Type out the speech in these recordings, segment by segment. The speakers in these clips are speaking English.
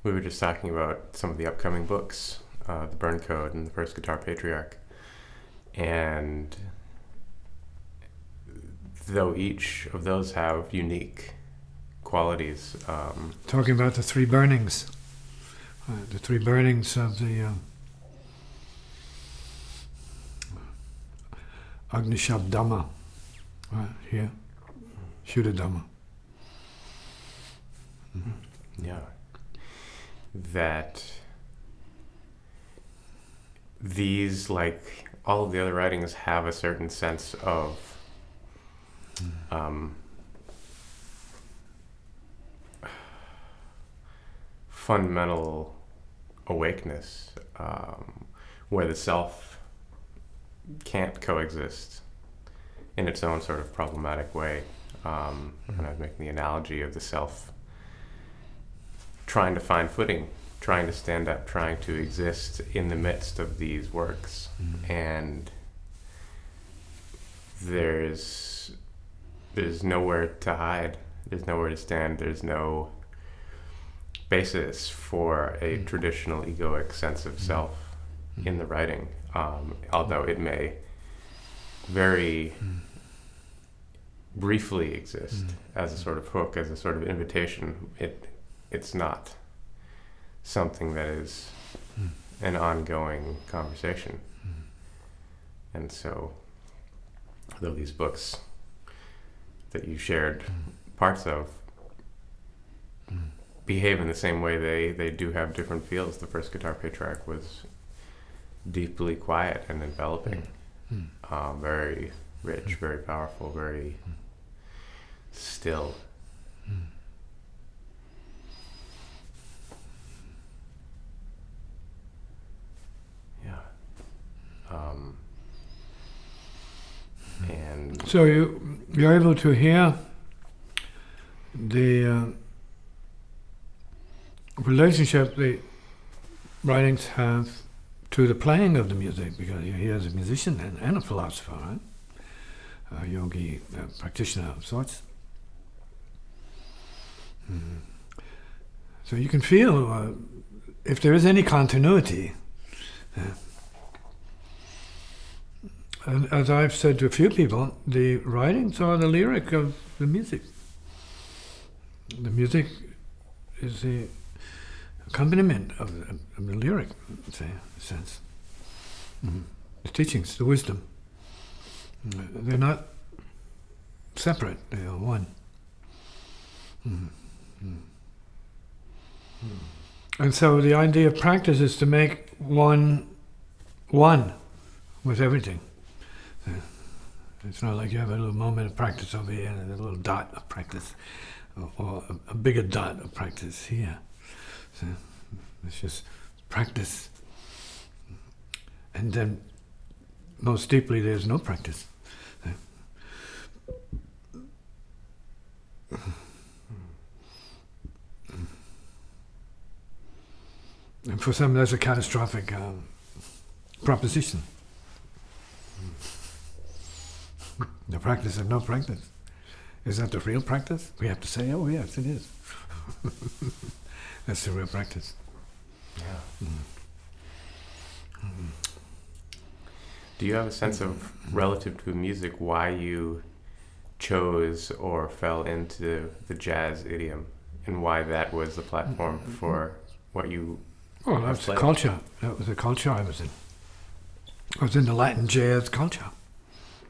we were just talking about some of the upcoming books, The Burn Code and The First Guitar Patriarch. And though each of those have unique qualities. Talking about the three burnings. The three burnings of the Agnishabd Dhamma. Here. Shuddha Dhamma. Yeah. That these, like all of the other writings, have a certain sense of fundamental awakeness, where the self can't coexist in its own sort of problematic way. And I was making the analogy of the self trying to find footing, trying to stand up, trying to exist in the midst of these works. And there's nowhere to hide, there's nowhere to stand, there's no basis for a traditional egoic sense of self in the writing, although it may very briefly exist as a sort of hook, as a sort of invitation. It's not something that is an ongoing conversation. And so, though these books that you shared parts of behave in the same way, they do have different feels. The First Guitar Patriarch was deeply quiet and enveloping, very rich, very powerful, very still. Yeah. And so you're able to hear the relationship the writings have to the playing of the music, because you're here as a musician and a philosopher, right? A yogi, practitioner of sorts. So you can feel if there is any continuity. And as I've said to a few people, the writings are the lyric of the music. The music is the accompaniment of the lyric, say, in a sense. The teachings, the wisdom. They're not separate, they are one. And so the idea of practice is to make one with everything. It's not like you have a little moment of practice over here and a little dot of practice, or a bigger dot of practice here. So it's just practice. And then most deeply there's no practice. And for some that's a catastrophic proposition. The practice of no practice. Is that the real practice? We have to say, oh yes, it is. That's the real practice. Yeah. Do you have a sense of, relative to music, why you chose or fell into the jazz idiom, and why that was the platform for what you Well, that's the culture. That was the culture I was in. I was in the Latin jazz culture.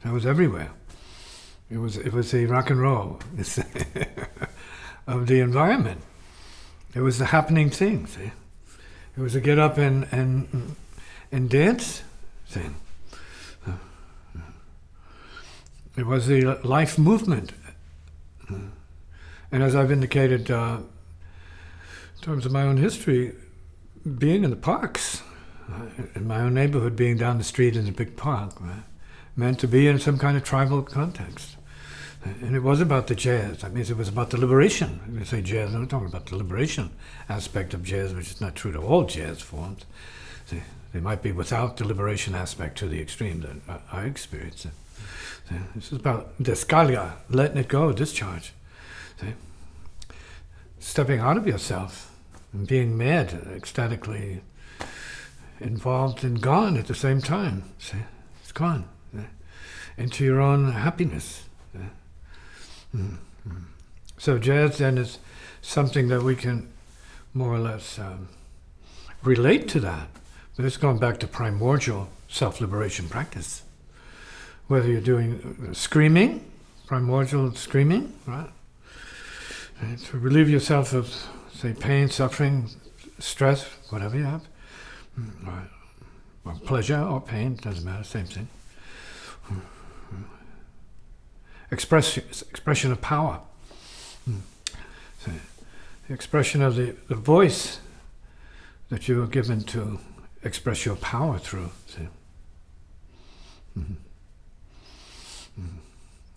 That was everywhere. It was the rock and roll of the environment. It was the happening thing. See? It was a get up and dance thing. It was the life movement. And as I've indicated, in terms of my own history, being in the parks, in my own neighborhood, being down the street in a big park, right, meant to be in some kind of tribal context. And it was about the jazz. That means it was about the liberation. When you say jazz, I'm talking about the liberation aspect of jazz, which is not true to all jazz forms. See, they might be without the liberation aspect to the extreme that I experience it. See, this is about descarga, letting it go, discharge. See? Stepping out of yourself and being mad, ecstatically involved and gone at the same time. See? It's gone into your own happiness. So jazz then is something that we can more or less relate to that. But it's going back to primordial self-liberation practice. Whether you're doing screaming, primordial screaming, right? And to relieve yourself of, say, pain, suffering, stress, whatever you have, right? Or pleasure or pain, doesn't matter, same thing. Expression of power. So the expression of the voice that you were given to express your power through. See?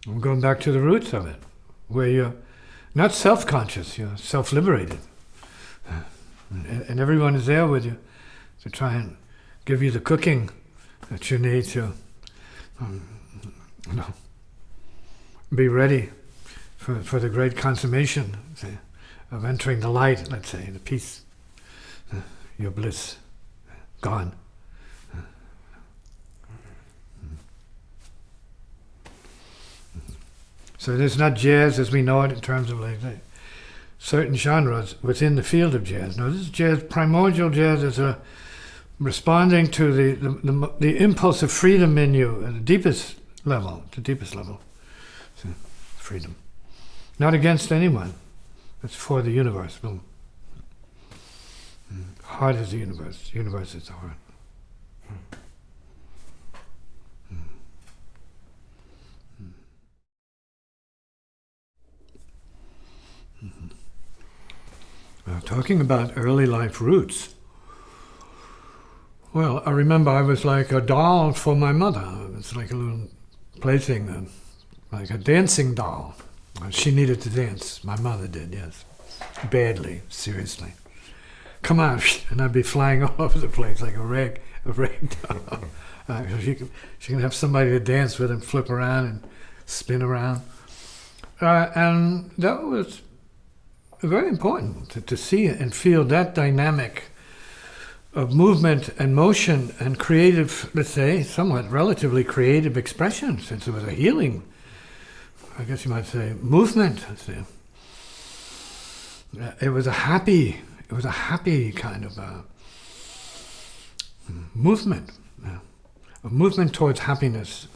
I'm going back to the roots of it, where you're not self-conscious, you're self-liberated. And everyone is there with you to try and give you the cooking that you need to be ready for the great consummation, say, of entering the light, let's say, the peace, your bliss, gone. So it is not jazz as we know it in terms of like certain genres within the field of jazz. No, this is jazz. Primordial jazz is responding to the impulse of freedom in you at the deepest level. So, freedom. Not against anyone. It's for the universe. Boom. Heart is the universe. The universe is the heart. Talking about early life roots. Well, I remember I was like a doll for my mother. It was like a little plaything, like a dancing doll. She needed to dance. My mother did, yes. Badly, seriously. Come on, and I'd be flying all over the place like a rag doll. She can have somebody to dance with and flip around and spin around. And that was very important to see and feel that dynamic of movement and motion and creative, let's say, somewhat relatively creative expression, since it was a healing, I guess you might say, movement. It was a happy kind of movement, a movement towards happiness.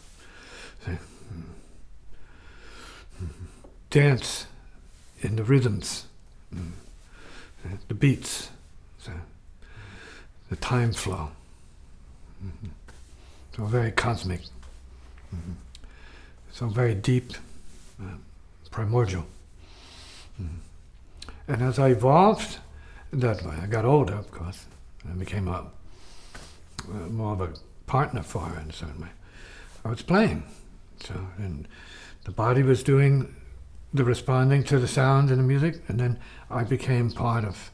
Dance in the rhythms, the beats, the time flow. So very cosmic, so very deep, primordial. And as I evolved that way, I got older, of course, and became more of a partner for her in a certain way. I was playing, and the body was doing the responding to the sound and the music, and then I became part of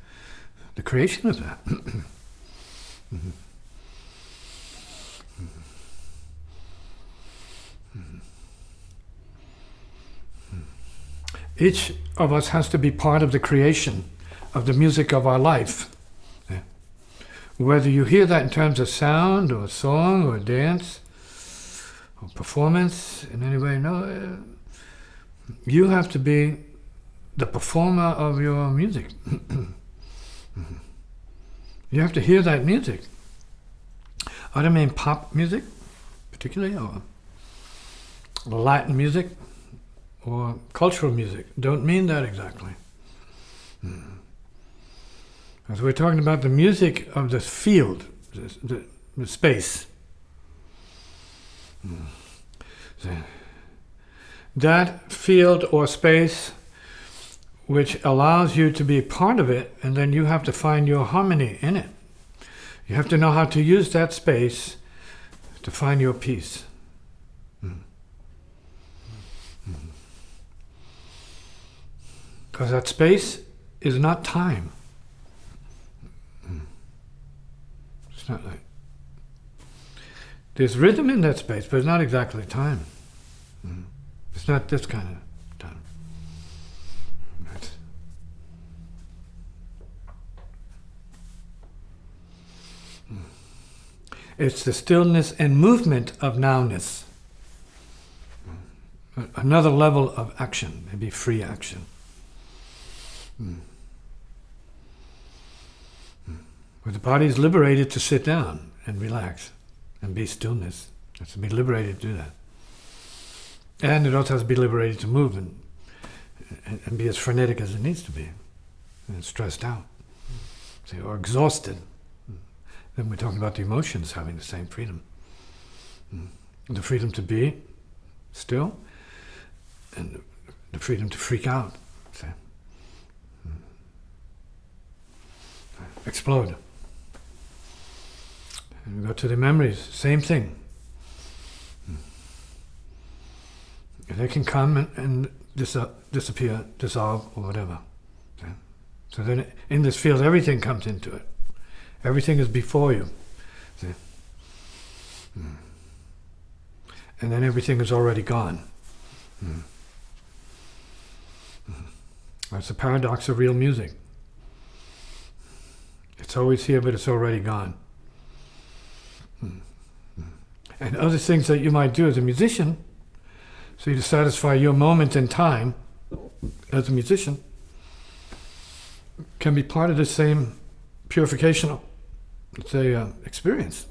the creation of that. Each of us has to be part of the creation of the music of our life. Yeah. Whether you hear that in terms of sound or song or dance or performance in any way, no. You have to be the performer of your music. You have to hear that music. I don't mean pop music, particularly, or Latin music, or cultural music. Don't mean that exactly. As we're talking about the music of the field, the space. That field or space which allows you to be part of it, and then you have to find your harmony in it. You have to know how to use that space to find your peace. Because that space is not time. It's not like... There's rhythm in that space, but it's not exactly time. It's not this kind of time. It's the stillness and movement of nowness. Another level of action, maybe free action. Where the body is liberated to sit down and relax and be stillness. It has to be liberated to do that. And it also has to be liberated to move and be as frenetic as it needs to be. And stressed out. See, or exhausted. Then we're talking about the emotions having the same freedom. The freedom to be still and the freedom to freak out. See? Explode. And we go to the memories, same thing. They can come and disappear, dissolve, or whatever. See? So then in this field, everything comes into it. Everything is before you. See? And then everything is already gone. That's the paradox of real music. It's always here, but it's already gone. And other things that you might do as a musician, so you to satisfy your moment in time as a musician, can be part of the same purificational, let's say, experience.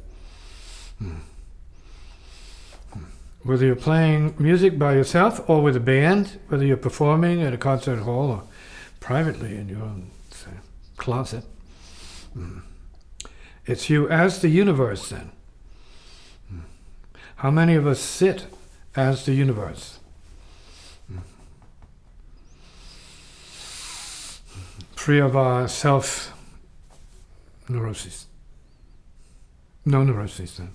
Whether you're playing music by yourself or with a band, whether you're performing at a concert hall or privately in your own, say, closet, it's you as the universe then. How many of us sit as the universe? Free of our self-neuroses. No neuroses then.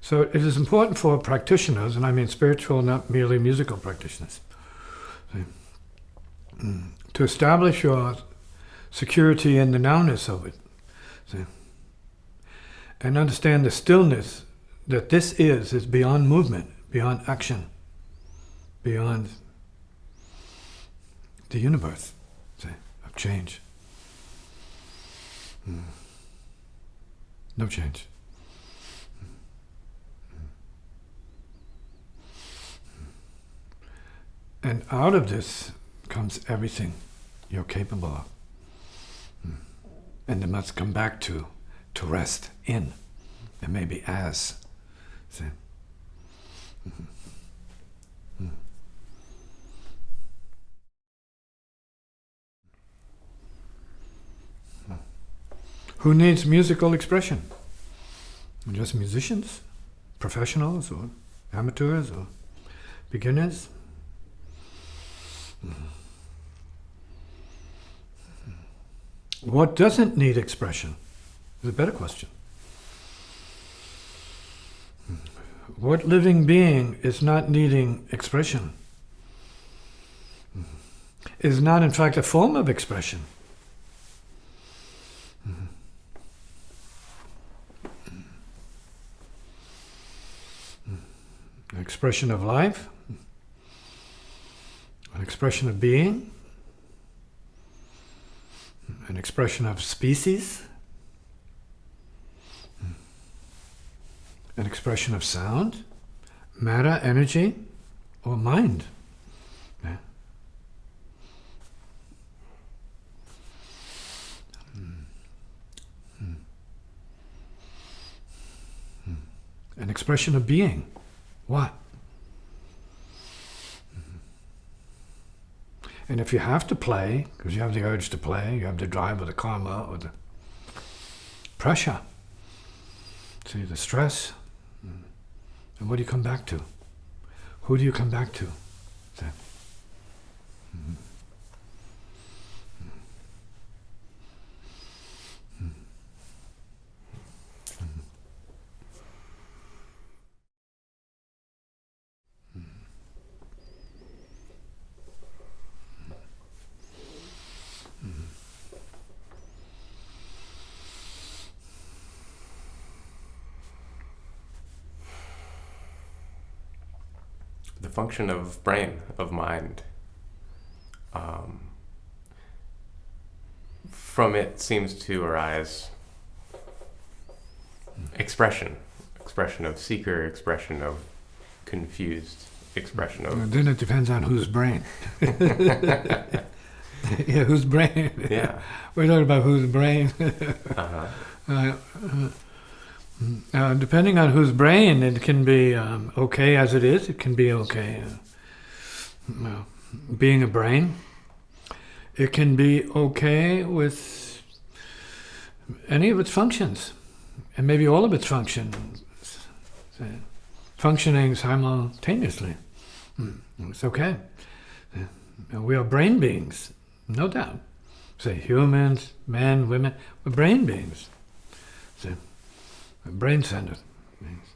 So it is important for practitioners, and I mean spiritual, not merely musical practitioners, to establish your security in the nowness of it, and understand the stillness that this is beyond movement, beyond action, beyond the universe of change. No change. And out of this comes everything you're capable of. And it must come back to rest in, and maybe as. See? Who needs musical expression? Just musicians, professionals, or amateurs, or beginners? What doesn't need expression is a better question. What living being is not needing expression? Is not in fact a form of expression. An expression of life, an expression of being, an expression of species, an expression of sound, matter, energy, or mind. Yeah. An expression of being. What? And if you have to play, because you have the urge to play, you have the drive or the karma or the pressure, see, the stress, and what do you come back to? Who do you come back to? See? the function of brain, of mind. From it seems to arise expression of seeker, expression of confused, expression of... Then it depends on whose brain. Yeah, whose brain? Yeah. We're talking about whose brain. Uh-huh. Depending on whose brain, it can be okay as it is. It can be okay being a brain. It can be okay with any of its functions, and maybe all of its functions, functioning simultaneously. It's okay. We are brain beings, no doubt. Say humans, men, women, we're brain beings. Say, we're brain-centered beings.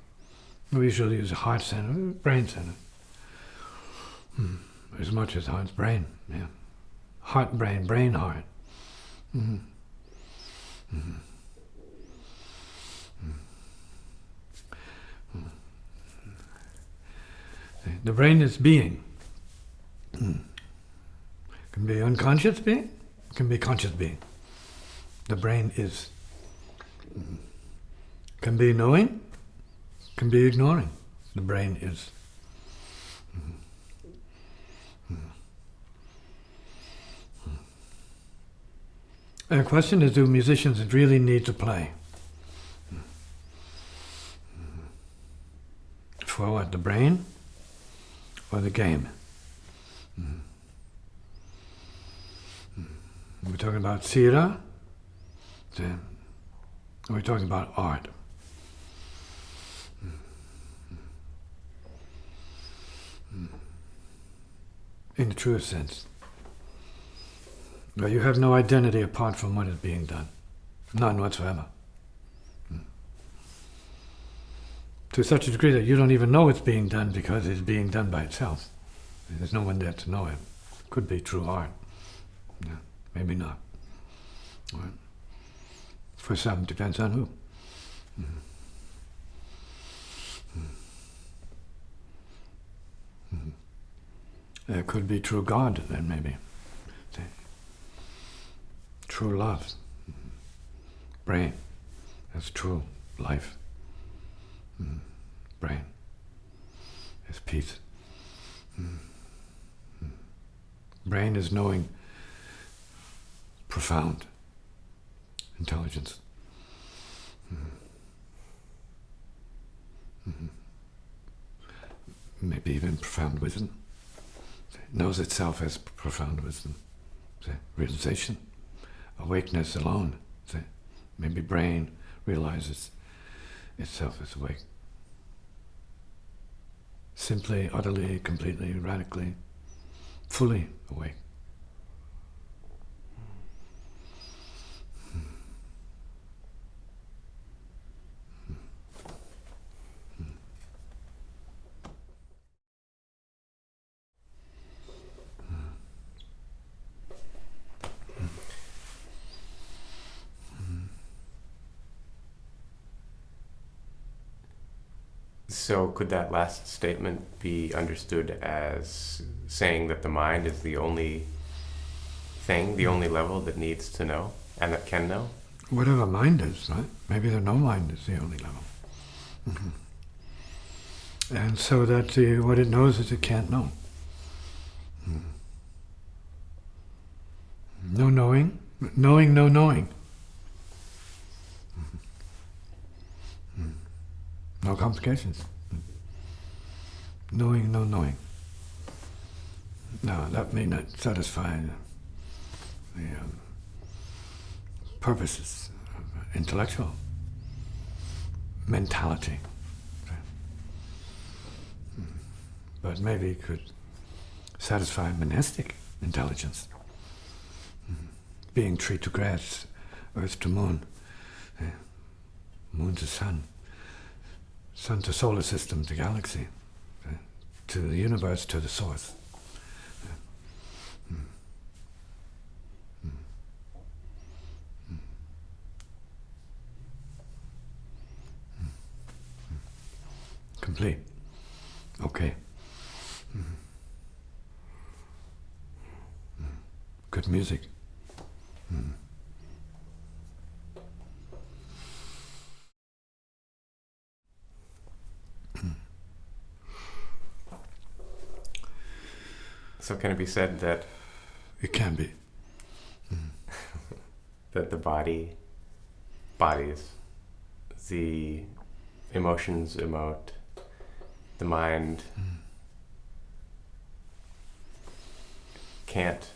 We usually use heart-centered, brain-centered. As much as heart's brain, yeah. Heart, brain, brain, heart. Mm-hmm. Mm-hmm. Mm-hmm. The brain is being. It can be unconscious being, it can be conscious being. The brain is. Can be knowing, can be ignoring. The brain is. And the question is, do musicians really need to play? For what, the brain or the game? We're talking about theater, we're talking about art. In the truest sense. But you have no identity apart from what is being done. None whatsoever. To such a degree that you don't even know it's being done because it's being done by itself. There's no one there to know it. Could be true art. Yeah, maybe not. Right. For some, depends on who. There could be true God then, maybe. True love. Brain. That's true life. Brain. Is peace. Brain is knowing, profound intelligence. Maybe even profound wisdom. Knows itself as profound wisdom. Realization. Awakeness alone. Maybe brain realizes itself as awake. Simply, utterly, completely, radically, fully awake. So could that last statement be understood as saying that the mind is the only thing, the only level that needs to know and that can know? Whatever mind is, right? Maybe the no mind is the only level. And so that what it knows is it can't know. No knowing, knowing no knowing. No complications. Knowing no knowing. No, that may not satisfy the purposes of intellectual mentality. But maybe it could satisfy monastic intelligence. Being tree to grass, earth to moon, moon to sun, sun to solar system, to galaxy, to the universe, to the source. Complete. Okay. like music. So can it be said that It can be. that the bodies, the emotions emote, the mind can't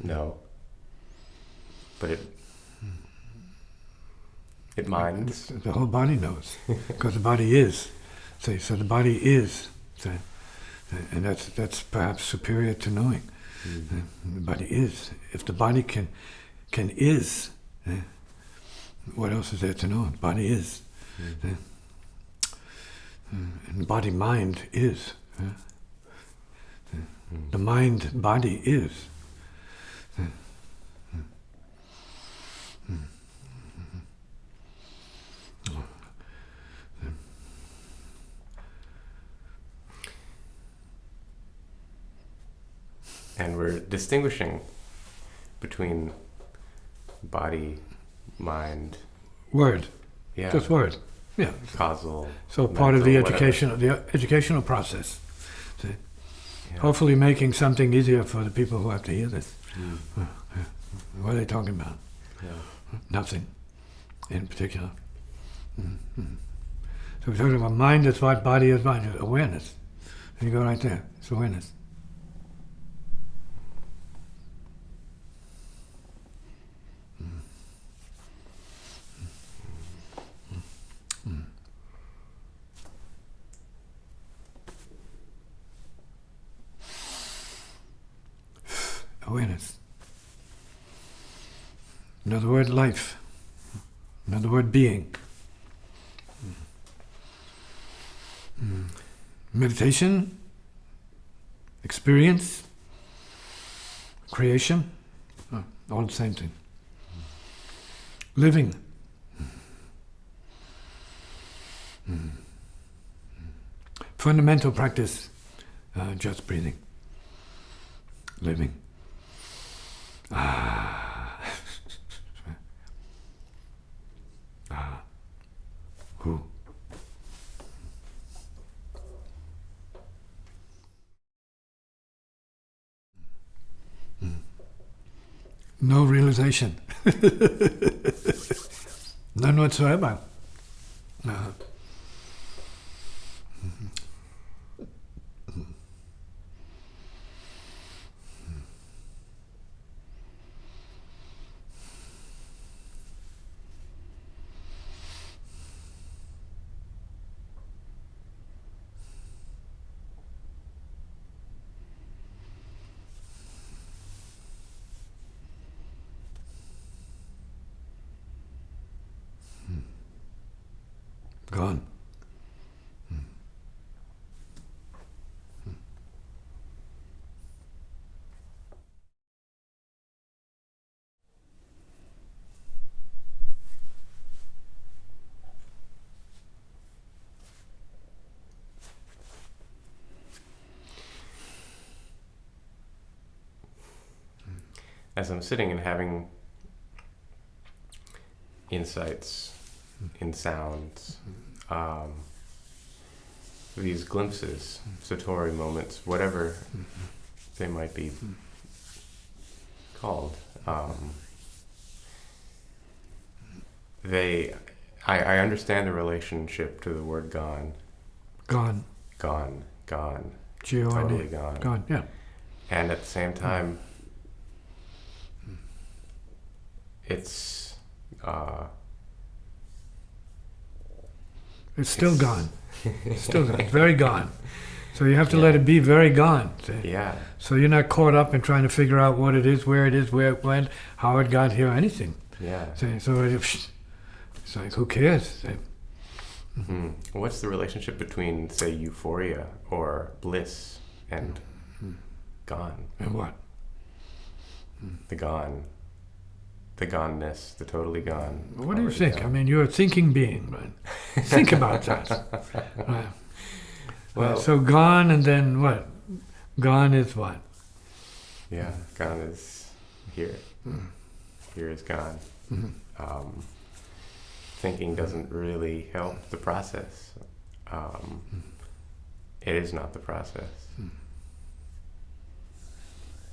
know, but it minds. The whole body knows, because the body is. So the body is. And that's perhaps superior to knowing. The body is. If the body can is, what else is there to know? The body is. And body-mind is. The mind-body is. And we're distinguishing between body, mind, Word. yeah, Just word. Yeah. causal. So part of the mental, educational process. See? Yeah. Hopefully making something easier for the people who have to hear this. What are they talking about? Yeah. Nothing in particular. So we're talking about mind is what, body is what, awareness. And you go right there, it's awareness. Awareness. Another word, life. Another word, being. Meditation, experience, creation, all the same thing. Living. Fundamental practice, just breathing. Living. Who? No realization. None whatsoever. Gone. As I'm sitting and having insights in sounds, these glimpses, Satori moments, whatever they might be called, I understand the relationship to the word gone. Gone. Gone. Gone. G-O-N-E. Totally gone. Gone, yeah. And at the same time, it's still gone. It's still gone. It's very gone. So you have to let it be very gone. See? Yeah. So you're not caught up in trying to figure out what it is, where it went, how it got here, anything. Yeah. See? So it's like, who cares? See? Mm-hmm. What's the relationship between, say, euphoria or bliss and gone? And what? The gone. The goneness, the totally gone. What do you already think? gone. I mean, you're a thinking being, right? Think about that. Right. Well, So gone, and then what? Gone is what? yeah, gone is here. Here is gone. Mm-hmm. Thinking doesn't really help the process. It is not the process.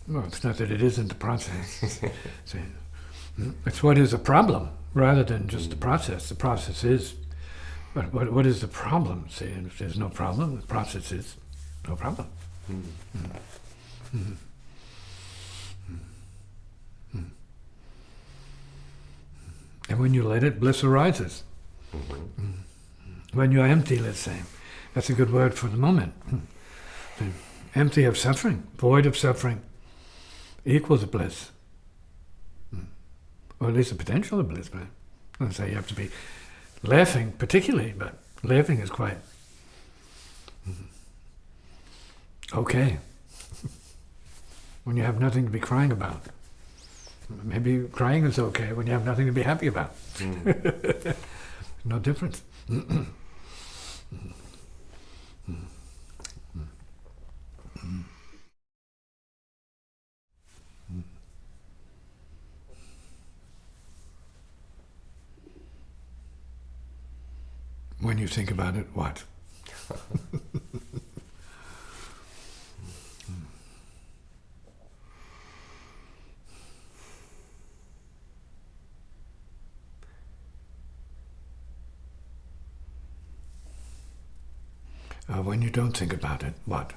Well, it's not that it isn't the process. See, it's what is a problem rather than just the process. The process is, but what is the problem? See, and if there's no problem, the process is no problem. And when you let it, bliss arises. When you're empty, let's say, that's a good word for the moment. Empty of suffering, void of suffering, equals bliss. Or at least the potential of bliss. But I don't say you have to be laughing particularly, but laughing is quite okay. When you have nothing to be crying about. Maybe crying is okay when you have nothing to be happy about. No difference. When you think about it, what? When you don't think about it, what?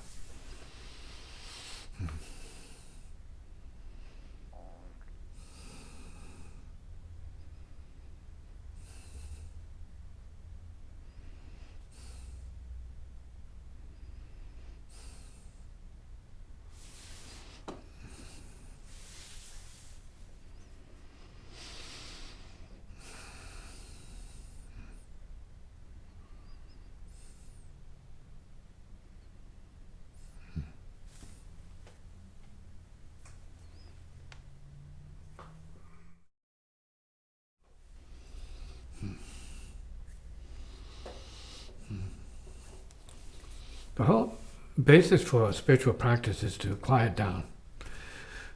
The whole basis for spiritual practice is to quiet down,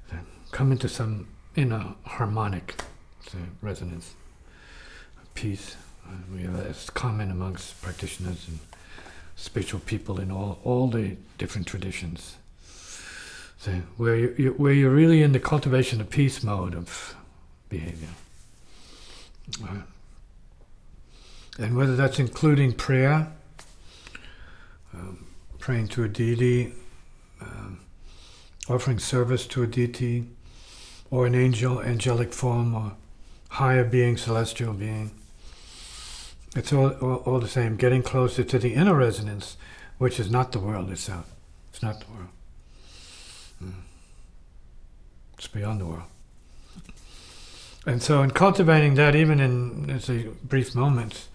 to come into some inner harmonic resonance, peace. It's common amongst practitioners and spiritual people in all the different traditions. So where you're really in the cultivation of peace mode of behavior. And whether that's including prayer, praying to a deity, offering service to a deity, or an angelic form, or higher being, celestial being. It's all the same, getting closer to the inner resonance, which is not the world itself. It's not the world. It's beyond the world. And so in cultivating that, even in, let's say, brief moments,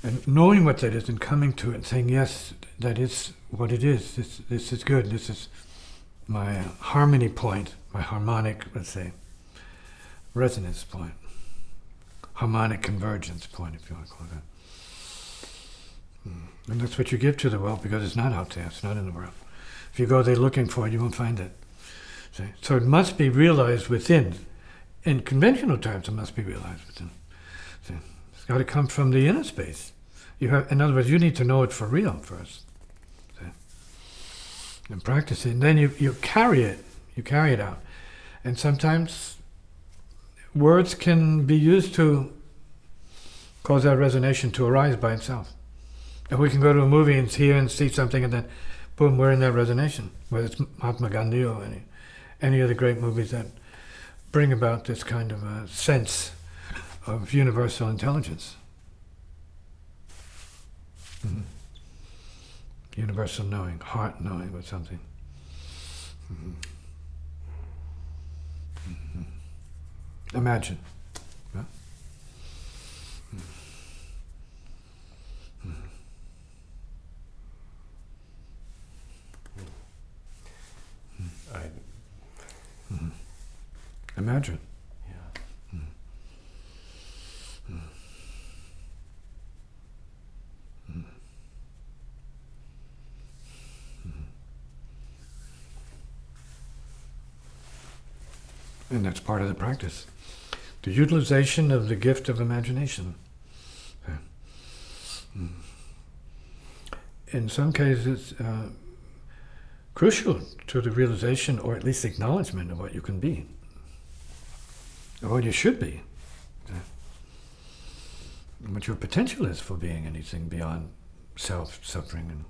and knowing what that is and coming to it, saying, yes, that is what it is. This is good. This is my harmony point, my harmonic, let's say, resonance point. Harmonic convergence point, if you want to call it that. And that's what you give to the world, because it's not out there. It's not in the world. If you go there looking for it, you won't find it. See? So it must be realized within. In conventional terms, it must be realized within. See? It's got to come from the inner space. In other words, you need to know it for real first. See? And practice it. And then you carry it. You carry it out. And sometimes words can be used to cause that resonation to arise by itself. And we can go to a movie and hear and see something, and then, boom, we're in that resonation. Whether it's Mahatma Gandhi or any of the great movies that bring about this kind of a sense of universal intelligence. Mm-hmm. Universal knowing, heart knowing with something. Mm-hmm. Mm-hmm. Imagine. Yeah? Mm-hmm. Mm-hmm. Imagine. Yeah. Mm-hmm. And that's part of the practice. The utilization of the gift of imagination. In some cases, crucial to the realization, or at least acknowledgement of what you can be, or what you should be, and what your potential is for being anything beyond self-suffering and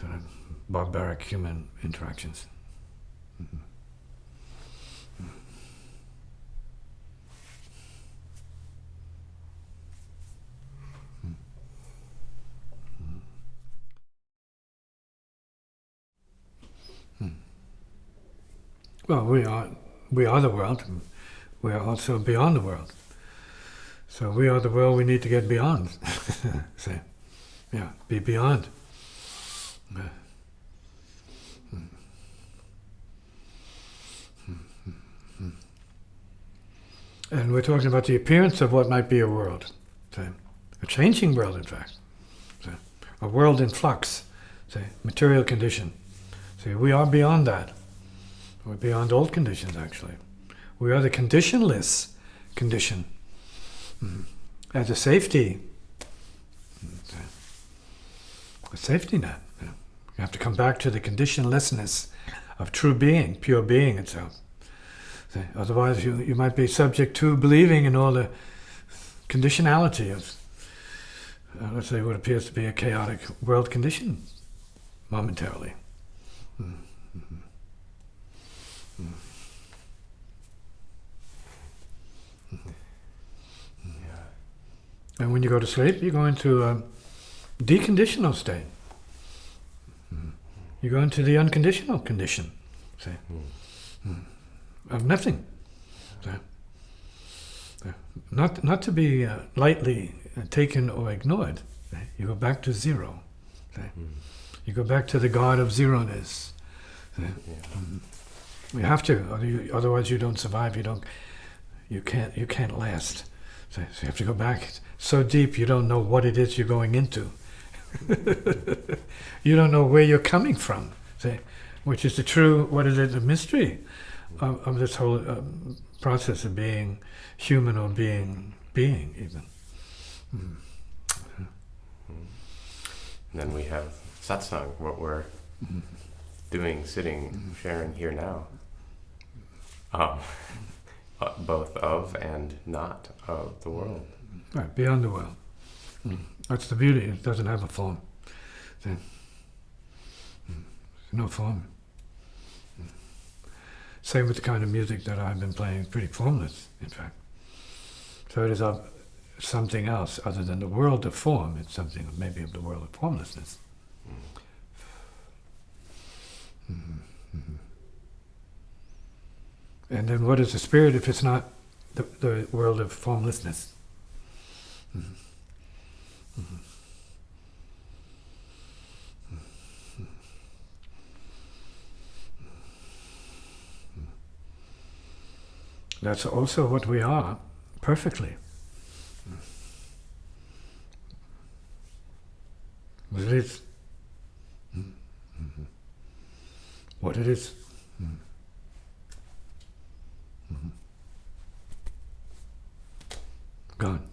sort of barbaric human interactions. Well, we are the world. We are also beyond the world. So we are the world we need to get beyond. Say, yeah, be beyond. And we're talking about the appearance of what might be a world. Say, a changing world, in fact. Say, a world in flux. Say, material condition. Say, we are beyond that. We're beyond all conditions, actually. We are the conditionless condition. As a safety net. You have to come back to the conditionlessness of true being, pure being itself. Otherwise, you might be subject to believing in all the conditionality of, let's say, what appears to be a chaotic world condition momentarily. And when you go to sleep, you go into a deconditional state. You go into the unconditional condition, say, of nothing. Not to be lightly taken or ignored. You go back to zero. You go back to the God of zeroness. You have to, otherwise you don't survive. You can't last. So you have to go back so deep you don't know what it is you're going into. You don't know where you're coming from, which is the mystery of this whole process of being human or being even. Then we have satsang, what we're doing, sitting, sharing here now. Both of and not of the world. Right, beyond the world. That's the beauty. It doesn't have a form. There's no form. Same with the kind of music that I've been playing, pretty formless, in fact. So it is of something else other than the world of form. It's something maybe of the world of formlessness. And then what is the spirit if it's not the world of formlessness? That's also what we are, perfectly. What it is. What it is. Gone.